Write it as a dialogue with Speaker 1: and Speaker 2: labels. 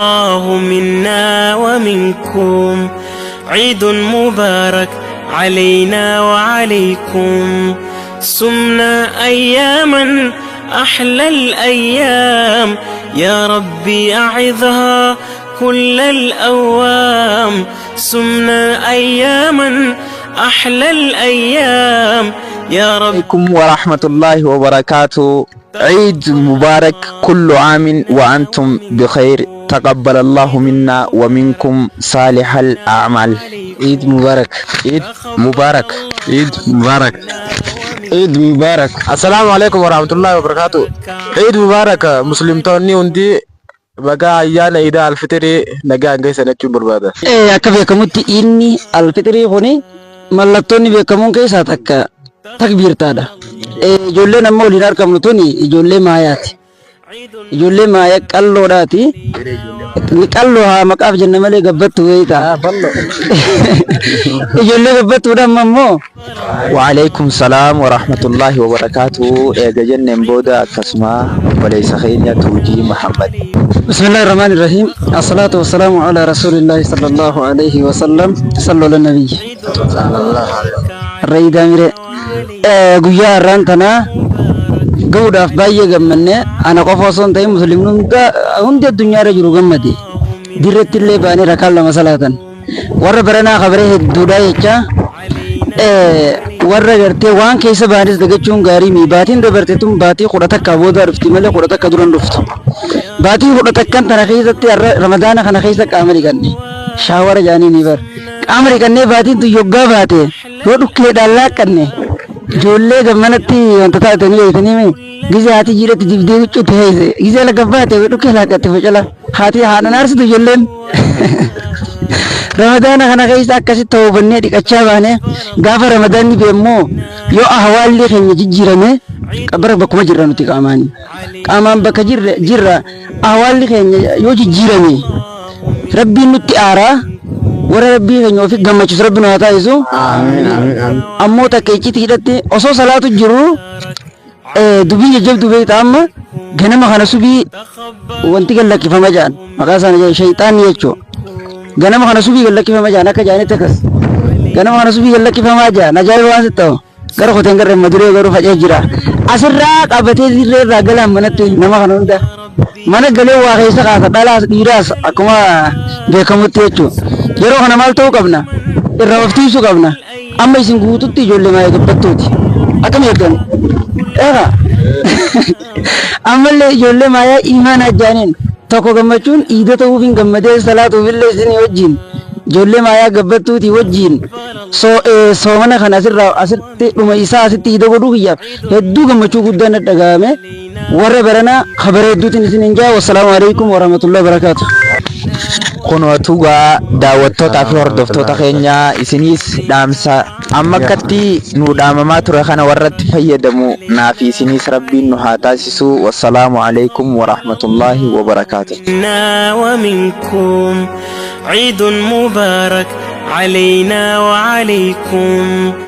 Speaker 1: الله منا ومنكم عيد مبارك علينا وعليكم. سمنا أياما أحلى الأيام، يا ربي أعظها كل الأوام. سمنا أياما أحلى الأيام يا رب.
Speaker 2: عليكم ورحمة الله وبركاته. عيد مبارك، كل عام وأنتم بخير. تقبل الله منا ومنكم صالح الأعمال. عيد مبارك، عيد مبارك، عيد مبارك، عيد مبارك. السلام عليكم ورحمة الله وبركاته. عيد مبارك مسلم توني وندي بقى أيانا إذا الفطري نجا نجا سنتشو بربادة.
Speaker 3: Akka beekamutti inni alfitrii kuni mallattoonni beekamuun keessaa takka takbiirtaadha. Ijoolleen amma waliin argamnu tuni ijoollee maayaati. Ijoollee maaya qalloodhaati. Qalloo haa maqaaf jenna malee gabbattu weeyita. Ijoollee gabbattuudha amma immoo.
Speaker 2: وعليكم السلام ورحمة الله وبركاته. جنة بودا كسمة وليس خينيا توجي محمد.
Speaker 3: بسم الله الرحمن الرحيم. الصلاة والسلام على رسول الله صلى الله عليه وسلم. صلوا على النبي صلى الله عليه وسلم. الرئيد أمير قويا رانتنا قوداف باية قمنا أنا قفصون تاي مسلمون هند الدنيا رجل قمدي ديرت اللي باني ركال مسألة ورا برنا خبره الدودا يجا warra gartee waan keessa baanis dagachuun gaarii mi baatiin dabarte tun baatii kudhata akka booda dhufti malee kudhata akka duran dhuftu baatii kudhata akkan tana keessatti ramadaana kana keessa qaama dhiqanne shaawara jaanii ni bar qaama dhiqannee baatiin tun yoggaa baate yoo dhukkeedhaan laaqqanne ijoollee gammanatti wanta taatanii eeyitanii mee gizee haati jiidhatti dibdee huccuutti heeyse gizee laga baate dhukkee laaqqatte facala haati haadhan aarsitu ijoolleen ramadaana kana keessa akkasitti ta'uubannee dhiqachaa baane gaafa ramadaanni beemmoo yoo ahwaalli keenya jijjiirame qabara bakkuma jirra nuti qaamaan bakka jirra ahwaalli keenya yoo jijjiirame rabbiin nutti aaraa warra rabbii keenya ofii gammachiisu rabbi nu haa taasisu ammoo takka icciitii hidhatte osoo salaatu jiru dubbii jajjabduu beektaa amma ganama kana subii wanti gallakkifama jedhan maqaa isaanii shayxaanni jechuudha. ganama kana subii gallakkifama jaan akka jaanitti akkas ganama kana subii gallakkifamaa jaan ajaa'iba waan sitti ta'u gara koteen garree maduree garuu faca'ee jira asirraa qabatee dirree irraa galaan manatti nama kana hunda mana galee waa keessa kaasa dhalaas dhiiraas akkuma beekamutti jechuudha yeroo kana maal ta'uu qabna irraa of tiisuu qabna amma isin guututti ijoollee maayee gabbattuuti akkam eeggan eega ammallee ijoollee maayaa imaana jaaniin tokko gammachuun iida ta'uuf hin gammadee salaatuuf illee isin wajjin ijoollee maayaa gabbattuuti wajjin soomana kana asitti dhuma isaa asitti iida godhuu kiyyaaf hedduu gammachuu guddaan dhagahame warra baranaa kabara hedduutiin isin hin jaa. Wassalaamu alaikum warahmatullahi wabarakaatu.
Speaker 2: Kunuwatugaa daawwattootaa fi hordoftoota keenya isinis dhaamsa amma akkatti nu dhaamamaa ture kana warratti fayyadamu naafi isinis rabbiin nu haa taasisu. Wassalaamu alaikum warahmatullahi wabarakaatu.
Speaker 1: ومنكم عيد مبارك علينا وعليكم.